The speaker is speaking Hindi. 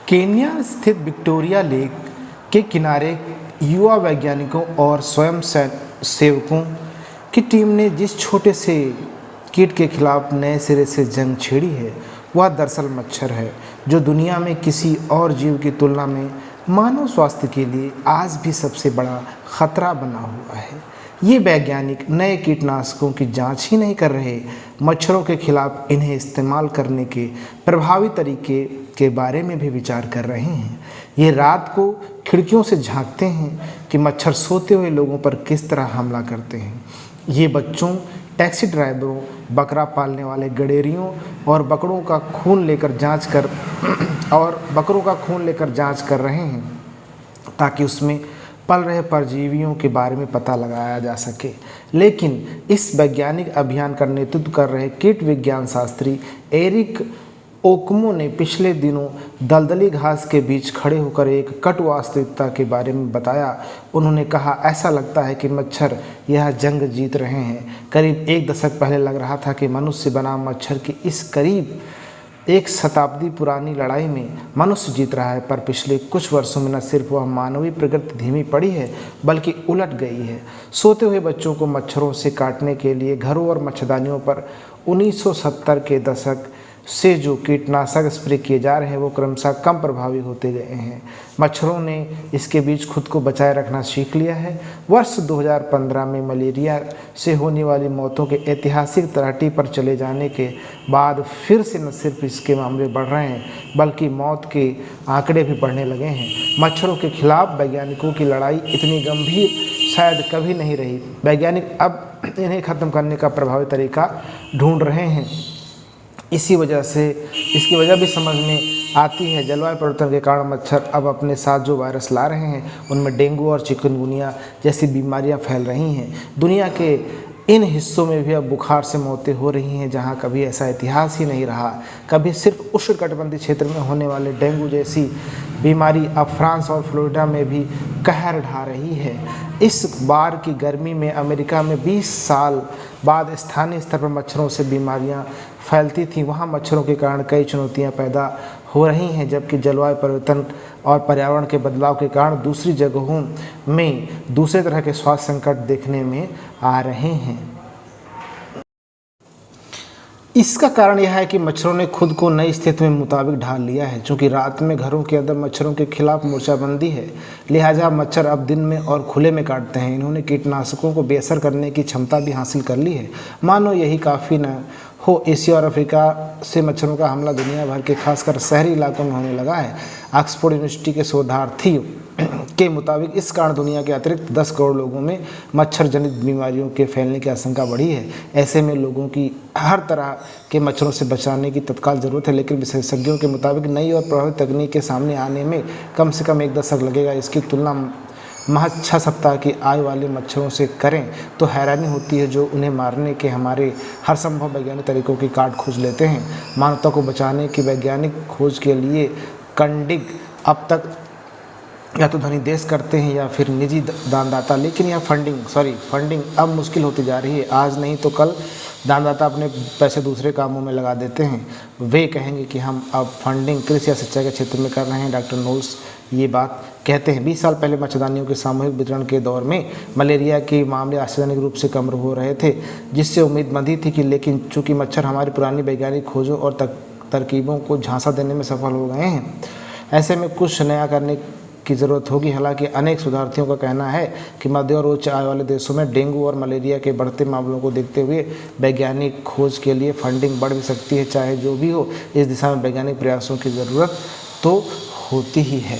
केन्या स्थित विक्टोरिया लेक के किनारे युवा वैज्ञानिकों और स्वयं सेवकों की टीम ने जिस छोटे से कीट के खिलाफ नए सिरे से जंग छेड़ी है वह दरअसल मच्छर है, जो दुनिया में किसी और जीव की तुलना में मानव स्वास्थ्य के लिए आज भी सबसे बड़ा खतरा बना हुआ है। ये वैज्ञानिक नए कीटनाशकों की जांच ही नहीं कर रहे, मच्छरों के खिलाफ इन्हें इस्तेमाल करने के प्रभावी तरीके के बारे में भी विचार कर रहे हैं। ये रात को खिड़कियों से झांकते हैं कि मच्छर सोते हुए लोगों पर किस तरह हमला करते हैं। ये बच्चों, टैक्सी ड्राइवरों, बकरा पालने वाले गडेरियों और बकरों का खून लेकर जांच कर रहे हैं ताकि उसमें पल रहे परजीवियों के बारे में पता लगाया जा सके। लेकिन इस वैज्ञानिक अभियान का नेतृत्व कर रहे कीट विज्ञान शास्त्री एरिक ओकमो ने पिछले दिनों दलदली घास के बीच खड़े होकर एक कटु वास्तविकता के बारे में बताया। उन्होंने कहा, ऐसा लगता है कि मच्छर यह जंग जीत रहे हैं। करीब एक दशक पहले लग रहा था कि मनुष्य बनाम मच्छर की इस करीब एक शताब्दी पुरानी लड़ाई में मनुष्य जीत रहा है, पर पिछले कुछ वर्षों में न सिर्फ वह मानवीय प्रगति धीमी पड़ी है बल्कि उलट गई है। सोते हुए बच्चों को मच्छरों से काटने के लिए घरों और मच्छरदानियों पर 1970 के दशक से जो कीटनाशक स्प्रे किए जा रहे हैं वो क्रमशः कम प्रभावी होते गए हैं। मच्छरों ने इसके बीच खुद को बचाए रखना सीख लिया है। वर्ष 2015 में मलेरिया से होने वाली मौतों के ऐतिहासिक तराटी पर चले जाने के बाद फिर से न सिर्फ इसके मामले बढ़ रहे हैं बल्कि मौत के आंकड़े भी बढ़ने लगे हैं। मच्छरों के खिलाफ वैज्ञानिकों की लड़ाई इतनी गंभीर शायद कभी नहीं रही। वैज्ञानिक अब इन्हें ख़त्म करने का प्रभावी तरीका ढूंढ रहे हैं। इसकी वजह भी समझ में आती है। जलवायु परिवर्तन के कारण मच्छर अब अपने साथ जो वायरस ला रहे हैं उनमें डेंगू और चिकनगुनिया जैसी बीमारियां फैल रही हैं। दुनिया के इन हिस्सों में भी अब बुखार से मौतें हो रही हैं जहां कभी ऐसा इतिहास ही नहीं रहा। कभी सिर्फ उष्णकटिबंधीय क्षेत्र में होने वाले डेंगू जैसी बीमारी अब फ्रांस और फ्लोरिडा में भी कहर ढा रही है। इस बार की गर्मी में अमेरिका में 20 साल बाद स्थानीय स्तर पर मच्छरों से बीमारियां फैलती थीं, वहां मच्छरों के कारण कई चुनौतियां पैदा हो रही हैं, जबकि जलवायु परिवर्तन और पर्यावरण के बदलाव के कारण दूसरी जगहों में दूसरे तरह के स्वास्थ्य संकट देखने में आ रहे हैं। इसका कारण यह है कि मच्छरों ने खुद को नई स्थिति में मुताबिक ढाल लिया है। चूँकि रात में घरों के अंदर मच्छरों के खिलाफ मोर्चाबंदी है, लिहाजा मच्छर अब दिन में और खुले में काटते हैं। इन्होंने कीटनाशकों को बेअसर करने की क्षमता भी हासिल कर ली है। मानो यही काफ़ी न हो, एशिया और अफ्रीका से मच्छरों का हमला दुनिया भर के खासकर शहरी इलाकों में होने लगा है। ऑक्सफोर्ड यूनिवर्सिटी के शोधार्थियों के मुताबिक इस कारण दुनिया के अतिरिक्त 10 करोड़ लोगों में मच्छर जनित बीमारियों के फैलने की आशंका बढ़ी है। ऐसे में लोगों की हर तरह के मच्छरों से बचाने की तत्काल ज़रूरत है, लेकिन विशेषज्ञों के मुताबिक नई और प्रभावी तकनीक के सामने आने में कम से कम 1 दशक लगेगा। इसकी तुलना महज 6 सप्ताह की आयु वाले मच्छरों से करें तो हैरानी होती है, जो उन्हें मारने के हमारे हर संभव वैज्ञानिक तरीकों की काट खोज लेते हैं। मानवता को बचाने की वैज्ञानिक खोज के लिए कंडिग अब तक या तो धनी देश करते हैं या फिर निजी दानदाता, लेकिन यह फंडिंग अब मुश्किल होती जा रही है। आज नहीं तो कल दानदाता अपने पैसे दूसरे कामों में लगा देते हैं। वे कहेंगे कि हम अब फंडिंग कृषि या सिंचाई के क्षेत्र में कर रहे हैं। डॉक्टर नोल्स ये बात कहते हैं। 20 साल पहले मच्छरदानियों के सामूहिक वितरण के दौर में मलेरिया के मामले आश्चर्यजनक रूप से कम हो रहे थे, जिससे उम्मीद बंधी थी कि लेकिन चूँकि मच्छर हमारी पुरानी वैज्ञानिक खोजों और तरकीबों को झांसा देने में सफल हो गए हैं, ऐसे में कुछ नया करने की ज़रूरत होगी। हालांकि अनेक शोधार्थियों का कहना है कि मध्य और उच्च आय वाले देशों में डेंगू और मलेरिया के बढ़ते मामलों को देखते हुए वैज्ञानिक खोज के लिए फंडिंग बढ़ भी सकती है। चाहे जो भी हो, इस दिशा में वैज्ञानिक प्रयासों की ज़रूरत तो होती ही है।